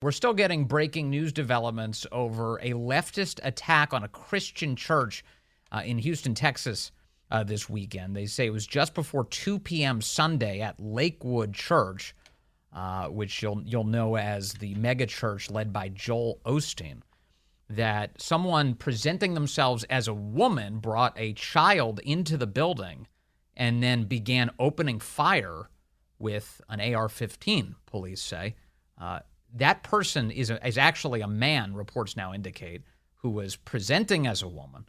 We're still getting breaking news developments over a leftist attack on a Christian church in Houston, Texas this weekend. They say it was just before 2 p.m. Sunday at Lakewood Church, which you'll know as the mega church led by Joel Osteen, that someone presenting themselves as a woman brought a child into the building and then began opening fire with an AR-15, police say. That person is actually a man, reports now indicate, who was presenting as a woman,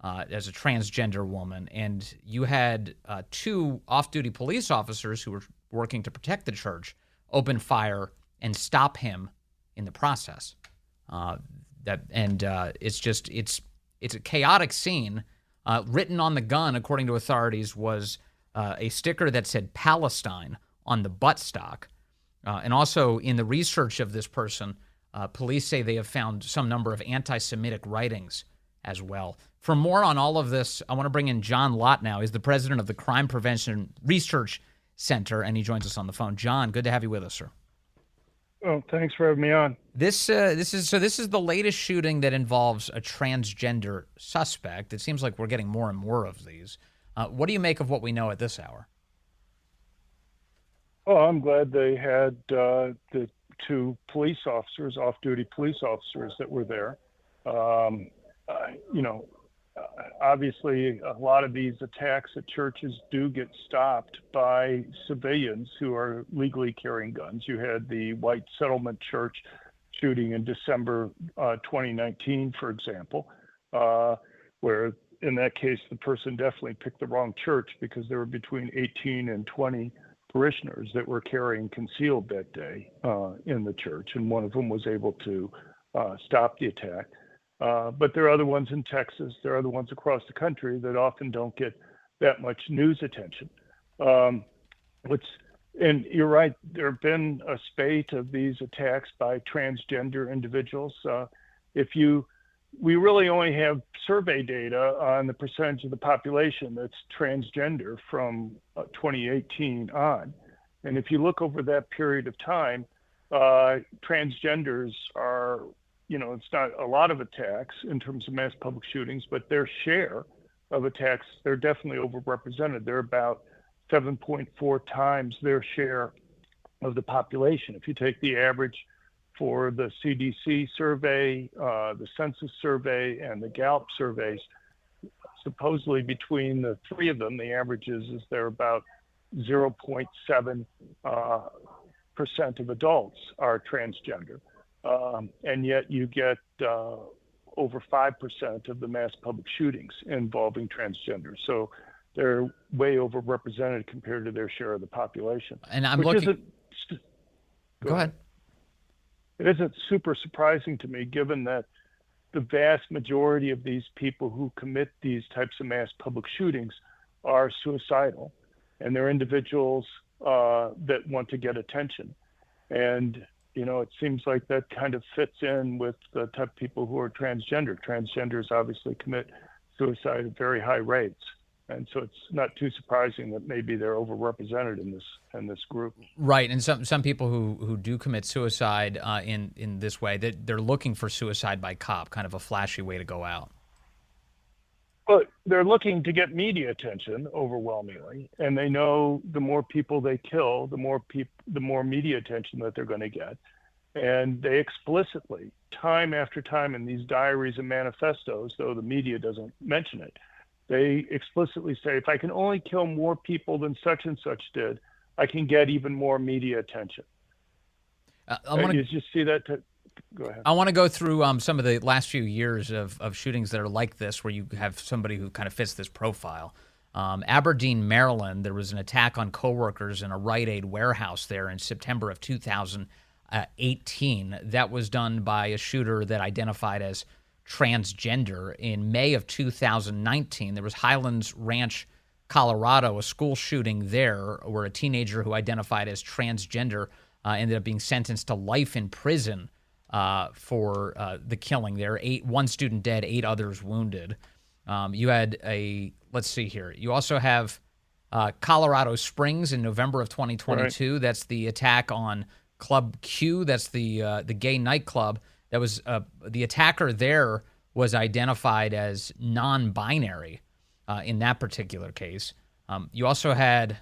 as a transgender woman. And you had two off-duty police officers who were working to protect the church open fire and stop him in the process. It's a chaotic scene. Written on the gun, according to authorities, was a sticker that said Palestine on the buttstock. And also in the research of this person, police say they have found some number of anti-Semitic writings as well. For more on all of this, I want to bring in John Lott now. He's the president of the Crime Prevention Research Center, and he joins us on the phone. John, good to have you with us, sir. Well, thanks for having me on. This is the latest shooting that involves a transgender suspect. It seems like we're getting more and more of these. What do you make of what we know at this hour? Oh, I'm glad they had the two police officers, off-duty police officers that were there. Obviously, a lot of these attacks at churches do get stopped by civilians who are legally carrying guns. You had the White Settlement Church shooting in December 2019, for example, where in that case, the person definitely picked the wrong church because there were between 18 and 20 parishioners that were carrying concealed that day in the church, and one of them was able to stop the attack. But there are other ones in Texas, there are other ones across the country that often don't get that much news attention. And you're right, there have been a spate of these attacks by transgender individuals. We really only have survey data on the percentage of the population that's transgender from 2018 on. And if you look over that period of time, transgenders are, it's not a lot of attacks in terms of mass public shootings, but their share of attacks, they're definitely overrepresented. They're about 7.4 times their share of the population. If you take the average for the CDC survey, the census survey, and the Gallup surveys, supposedly between the three of them, the average is they're about 0.7% of adults are transgender. And yet you get over 5% of the mass public shootings involving transgender. So they're way overrepresented compared to their share of the population. And I'm looking... Go ahead. It isn't super surprising to me, given that the vast majority of these people who commit these types of mass public shootings are suicidal, and they're individuals that want to get attention. And, it seems like that kind of fits in with the type of people who are transgender. Transgenders obviously commit suicide at very high rates. And so it's not too surprising that maybe they're overrepresented in this group. Right, and some people who do commit suicide in this way, they're looking for suicide by cop, kind of a flashy way to go out. Well, they're looking to get media attention overwhelmingly, and they know the more people they kill, the more media attention that they're going to get. And they explicitly, time after time in these diaries and manifestos, though the media doesn't mention it, they explicitly say, if I can only kill more people than such and such did, I can get even more media attention. You just see that? Go ahead. I want to go through some of the last few years of shootings that are like this, where you have somebody who kind of fits this profile. Aberdeen, Maryland, there was an attack on coworkers in a Rite Aid warehouse there in September of 2018. That was done by a shooter that identified as transgender. In May of 2019, there was Highlands Ranch, Colorado, a school shooting there where a teenager who identified as transgender ended up being sentenced to life in prison for the killing there. One student dead, 8 others wounded. You had let's see here. You also have Colorado Springs in November of 2022. Right. That's the attack on Club Q. That's the gay nightclub. That was the attacker there was identified as non-binary in that particular case. You also had,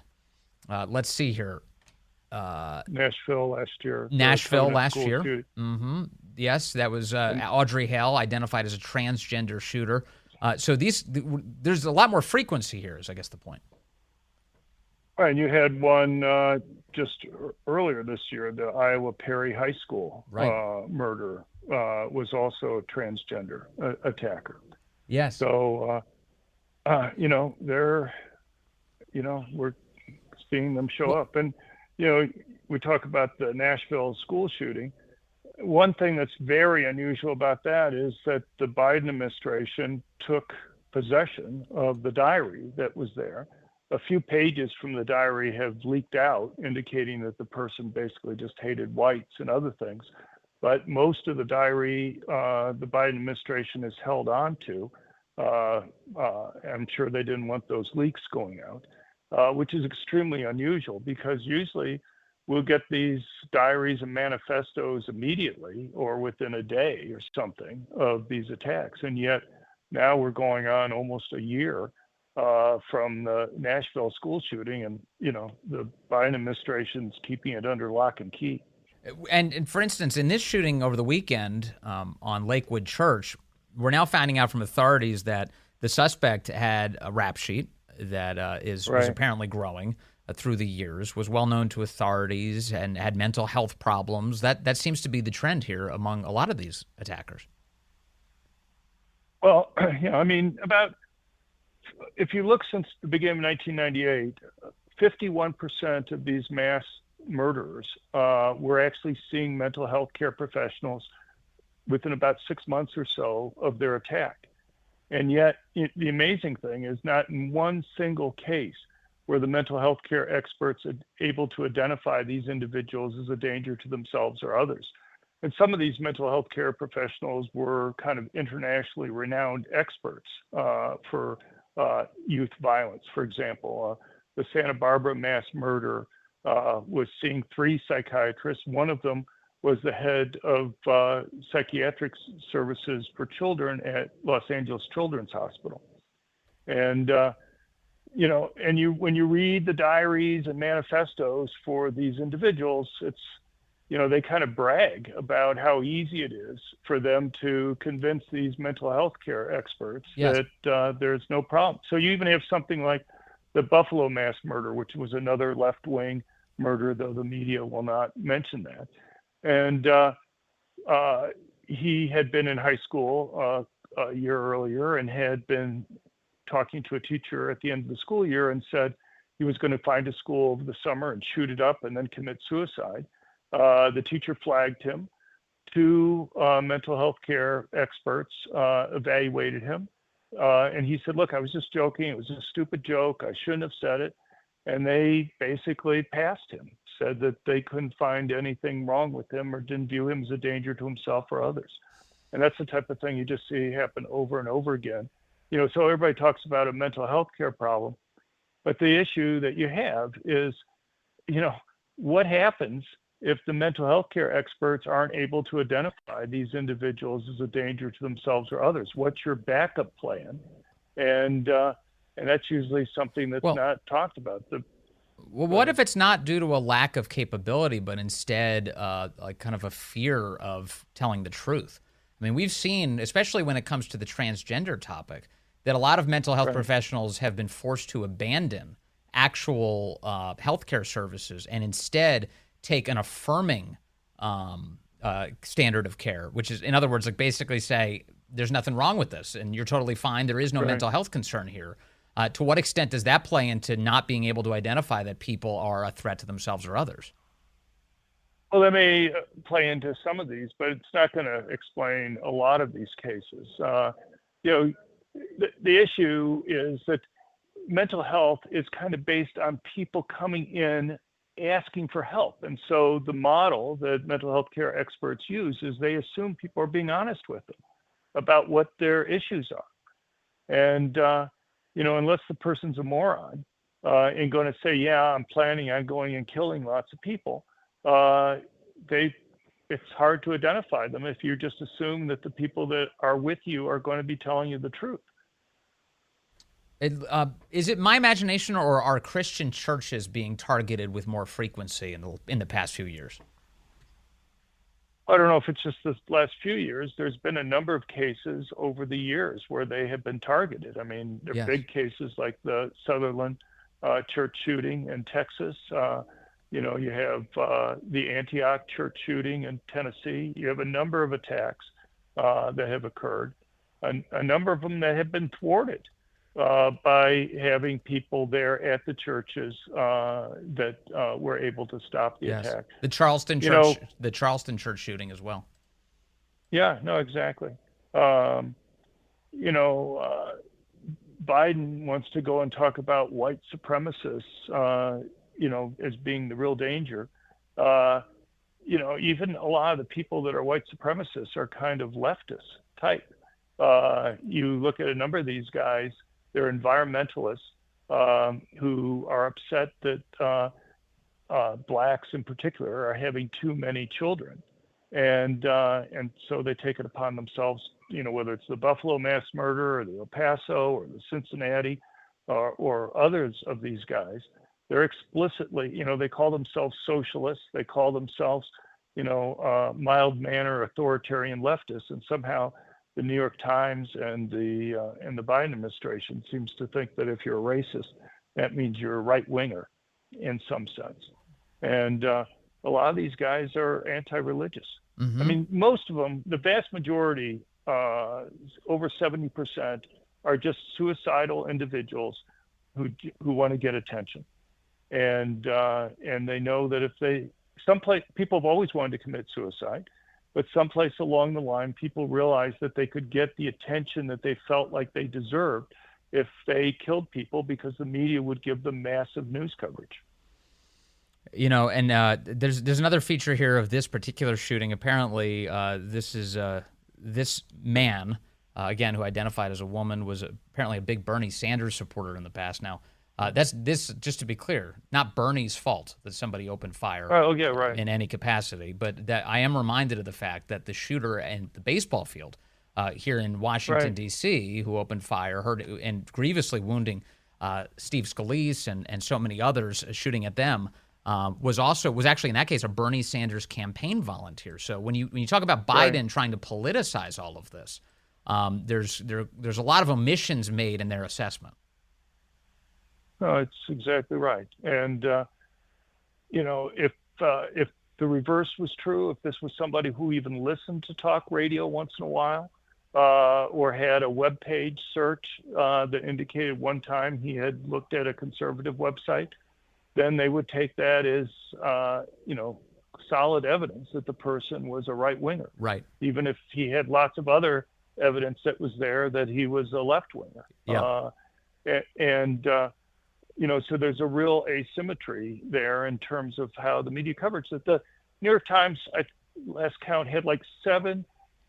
let's see here, Nashville last year. Nashville last year. Mm-hmm. Yes, that was Audrey Hale, identified as a transgender shooter. So there's a lot more frequency here, is I guess the point. Right, and you had one just earlier this year, the Iowa Perry High School murder was also a transgender attacker. Yes. So, we're seeing them show up. And, we talk about the Nashville school shooting. One thing that's very unusual about that is that the Biden administration took possession of the diary that was there. A few pages from the diary have leaked out, indicating that the person basically just hated whites and other things. But most of the diary the Biden administration has held on to. I'm sure they didn't want those leaks going out, which is extremely unusual because usually we'll get these diaries and manifestos immediately or within a day or something of these attacks. And yet now we're going on almost a year from the Nashville school shooting, and the Biden administration's keeping it under lock and key. And for instance, in this shooting over the weekend on Lakewood Church, we're now finding out from authorities that the suspect had a rap sheet that was apparently growing through the years, was well known to authorities, and had mental health problems. That seems to be the trend here among a lot of these attackers. Well, if you look since the beginning of 1998, 51% of these mass murderers were actually seeing mental health care professionals within about 6 months or so of their attack. And yet, the amazing thing is not in one single case were the mental health care experts able to identify these individuals as a danger to themselves or others. And some of these mental health care professionals were kind of internationally renowned experts for youth violence. For example, the Santa Barbara mass murder was seeing 3 psychiatrists. One of them was the head of psychiatric services for children at Los Angeles Children's Hospital. And, when you read the diaries and manifestos for these individuals, it's, they kind of brag about how easy it is for them to convince these mental health care experts that there's no problem. So you even have something like the Buffalo mass murder, which was another left-wing murder, though the media will not mention that. And he had been in high school a year earlier and had been talking to a teacher at the end of the school year and said he was going to find a school over the summer and shoot it up and then commit suicide. The teacher flagged him. 2 mental health care experts evaluated him. And he said, look, I was just joking. It was a stupid joke. I shouldn't have said it. And they basically passed him, said that they couldn't find anything wrong with him or didn't view him as a danger to himself or others. And that's the type of thing you just see happen over and over again. So everybody talks about a mental health care problem. But the issue that you have is, what happens if the mental health care experts aren't able to identify these individuals as a danger to themselves or others? What's your backup plan? And that's usually something that's not talked about. What if it's not due to a lack of capability, but instead like kind of a fear of telling the truth? I mean, we've seen, especially when it comes to the transgender topic, that a lot of mental health professionals have been forced to abandon actual healthcare services and instead take an affirming standard of care, which is, in other words, like basically say, there's nothing wrong with this and you're totally fine. There is no mental health concern here. To what extent does that play into not being able to identify that people are a threat to themselves or others? Well, that may play into some of these, but it's not going to explain a lot of these cases. The issue is that mental health is kind of based on people coming in asking for help. And so the model that mental health care experts use is they assume people are being honest with them about what their issues are. And, unless the person's a moron and going to say, yeah, I'm planning on going and killing lots of people, it's hard to identify them if you just assume that the people that are with you are going to be telling you the truth. Is it my imagination, or are Christian churches being targeted with more frequency in the past few years? I don't know if it's just the last few years. There's been a number of cases over the years where they have been targeted. I mean, there are big cases like the Sutherland church shooting in Texas. You have the Antioch church shooting in Tennessee. You have a number of attacks that have occurred, a number of them that have been thwarted by having people there at the churches that were able to stop the attack. The Charleston church shooting as well. Yeah, no, exactly. Biden wants to go and talk about white supremacists, as being the real danger. Even a lot of the people that are white supremacists are kind of leftist type. You look at a number of these guys, they're environmentalists who are upset that blacks in particular are having too many children. And so they take it upon themselves, whether it's the Buffalo mass murder or the El Paso or the Cincinnati or others of these guys. They're explicitly, they call themselves socialists. They call themselves, mild manner authoritarian leftists. And somehow the New York Times and the Biden administration seems to think that if you're a racist, that means you're a right winger in some sense. And a lot of these guys are anti-religious. Mm-hmm. I mean, most of them, the vast majority, over 70%, are just suicidal individuals who want to get attention. And they know that people have always wanted to commit suicide, but someplace along the line, people realized that they could get the attention that they felt like they deserved if they killed people, because the media would give them massive news coverage. And there's another feature here of this particular shooting. Apparently, this man, again, who identified as a woman, was apparently a big Bernie Sanders supporter in the past. Now, just to be clear, not Bernie's fault that somebody opened fire in any capacity, but that I am reminded of the fact that the shooter in the baseball field here in Washington, D.C., who opened fire, and grievously wounding Steve Scalise and so many others, shooting at them, was actually in that case a Bernie Sanders campaign volunteer. So when you talk about Biden trying to politicize all of this, there's a lot of omissions made in their assessment. No, it's exactly right. And if the reverse was true, if this was somebody who even listened to talk radio once in a while, or had a web page search that indicated one time he had looked at a conservative website, then they would take that as, solid evidence that the person was a right-winger. Right. Even if he had lots of other evidence that was there that he was a left-winger. Yeah. So there's a real asymmetry there in terms of how the media coverage that the New York Times, last count, had like 7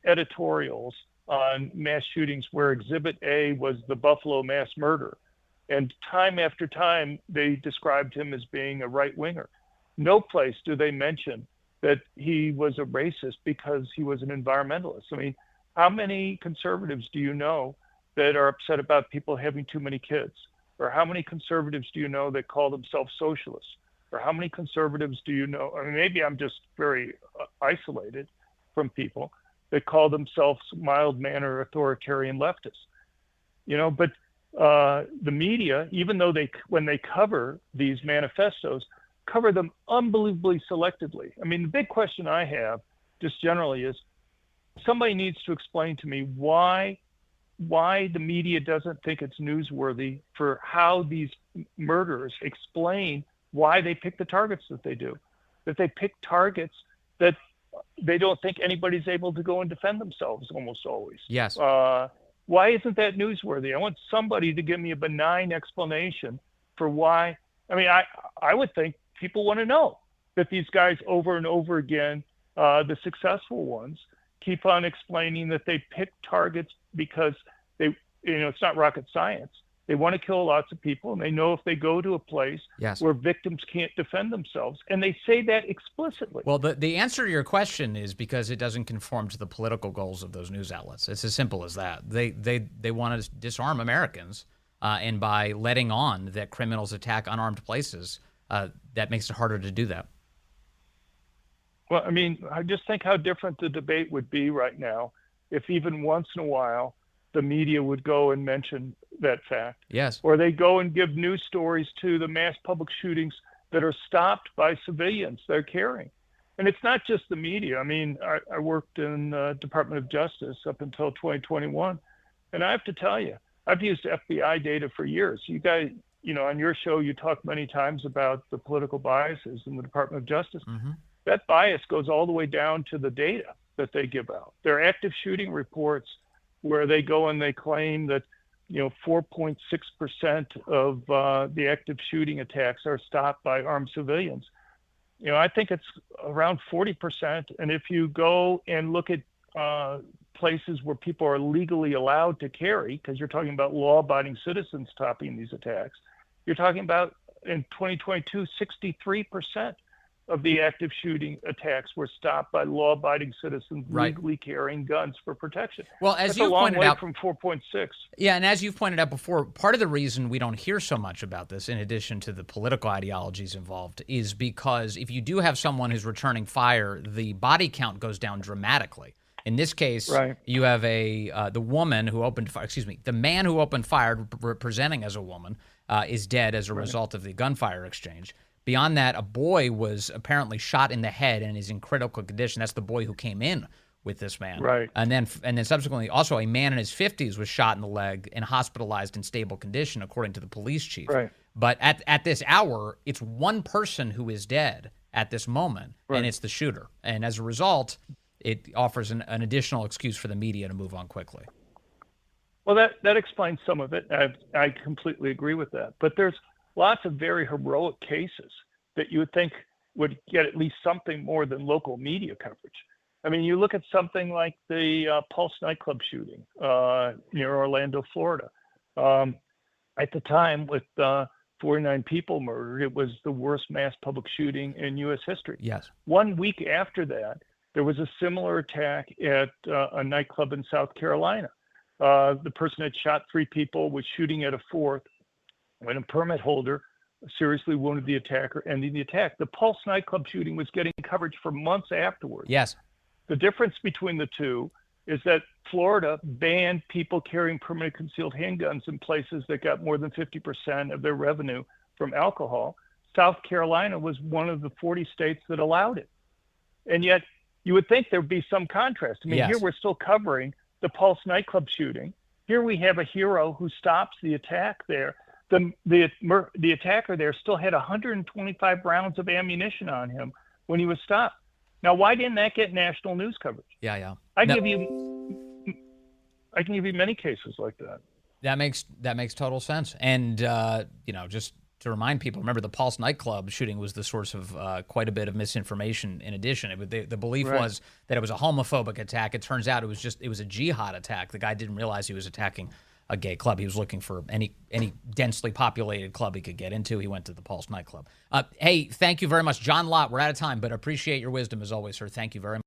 editorials on mass shootings where Exhibit A was the Buffalo mass murder. And time after time, they described him as being a right-winger. No place do they mention that he was a racist because he was an environmentalist. I mean, how many conservatives do you know that are upset about people having too many kids? Or how many conservatives do you know that call themselves socialists? Or how many conservatives do you know? I mean, maybe I'm just very isolated from people that call themselves mild manner authoritarian leftists. But the media, even though when they cover these manifestos, cover them unbelievably selectively. I mean, the big question I have just generally is, somebody needs to explain to me why the media doesn't think it's newsworthy for how these murderers explain why they pick the targets that they do, that they pick targets that they don't think anybody's able to go and defend themselves almost always. Yes. Why isn't that newsworthy? I want somebody to give me a benign explanation for why. I mean, I would think people want to know that these guys over and over again, the successful ones, keep on explaining that they pick targets because it's not rocket science. They want to kill lots of people, and they know if they go to a place Yes. where victims can't defend themselves, and they say that explicitly. Well, the answer to your question is because it doesn't conform to the political goals of those news outlets. It's as simple as that. They want to disarm Americans, and by letting on that criminals attack unarmed places, that makes it harder to do that. Well, I mean, I just think how different the debate would be right now if even once in a while the media would go and mention that fact. Yes. Or they go and give news stories to the mass public shootings that are stopped by civilians they're carrying. And it's not just the media. I mean, I worked in the Department of Justice up until 2021. And I have to tell you, I've used FBI data for years. You guys, on your show, you talk many times about the political biases in the Department of Justice. Mm-hmm. That bias goes all the way down to the data that they give out. Their active shooting reports where they go and they claim that 4.6% of the active shooting attacks are stopped by armed civilians. I think it's around 40%. And if you go and look at places where people are legally allowed to carry, because you're talking about law-abiding citizens stopping these attacks, you're talking about in 2022, 63% of the active shooting attacks were stopped by law-abiding citizens legally carrying guns for protection. Well, as you pointed out, from 4.6. Yeah, and as you've pointed out before, part of the reason we don't hear so much about this, in addition to the political ideologies involved, is because if you do have someone who's returning fire, the body count goes down dramatically. In this case, you have the woman who opened fire. Excuse me, the man who opened fire, presenting as a woman, is dead as a result of the gunfire exchange. Beyond that, a boy was apparently shot in the head and is in critical condition. That's the boy who came in with this man. Right. And then subsequently, also a man in his 50s was shot in the leg and hospitalized in stable condition, according to the police chief. Right. But at this hour, it's one person who is dead at this moment, and it's the shooter. And as a result, it offers an additional excuse for the media to move on quickly. Well, that explains some of it. I completely agree with that. But there's lots of very heroic cases that you would think would get at least something more than local media coverage. I mean, you look at something like the Pulse nightclub shooting near Orlando, Florida. At the time, with 49 people murdered, it was the worst mass public shooting in U.S. history. Yes. 1 week after that, there was a similar attack at a nightclub in South Carolina. The person had shot 3 people, was shooting at a 4th, when a permit holder seriously wounded the attacker, ending the attack. The Pulse nightclub shooting was getting coverage for months afterwards. Yes. The difference between the two is that Florida banned people carrying permanent concealed handguns in places that got more than 50% of their revenue from alcohol. South Carolina was one of the 40 states that allowed it. And yet you would think there'd be some contrast. I mean, Here we're still covering the Pulse nightclub shooting. Here we have a hero who stops the attack there. The attacker there still had 125 rounds of ammunition on him when he was stopped. Now, why didn't that get national news coverage? Yeah. I can give you many cases like that. That makes total sense. And just to remind people, remember the Pulse nightclub shooting was the source of quite a bit of misinformation. In addition, the belief was that it was a homophobic attack. It turns out it was a jihad attack. The guy didn't realize he was attacking a gay club. He was looking for any densely populated club he could get into. He went to the Pulse nightclub. Hey, thank you very much, John Lott. We're out of time, but appreciate your wisdom as always, sir. Thank you very much.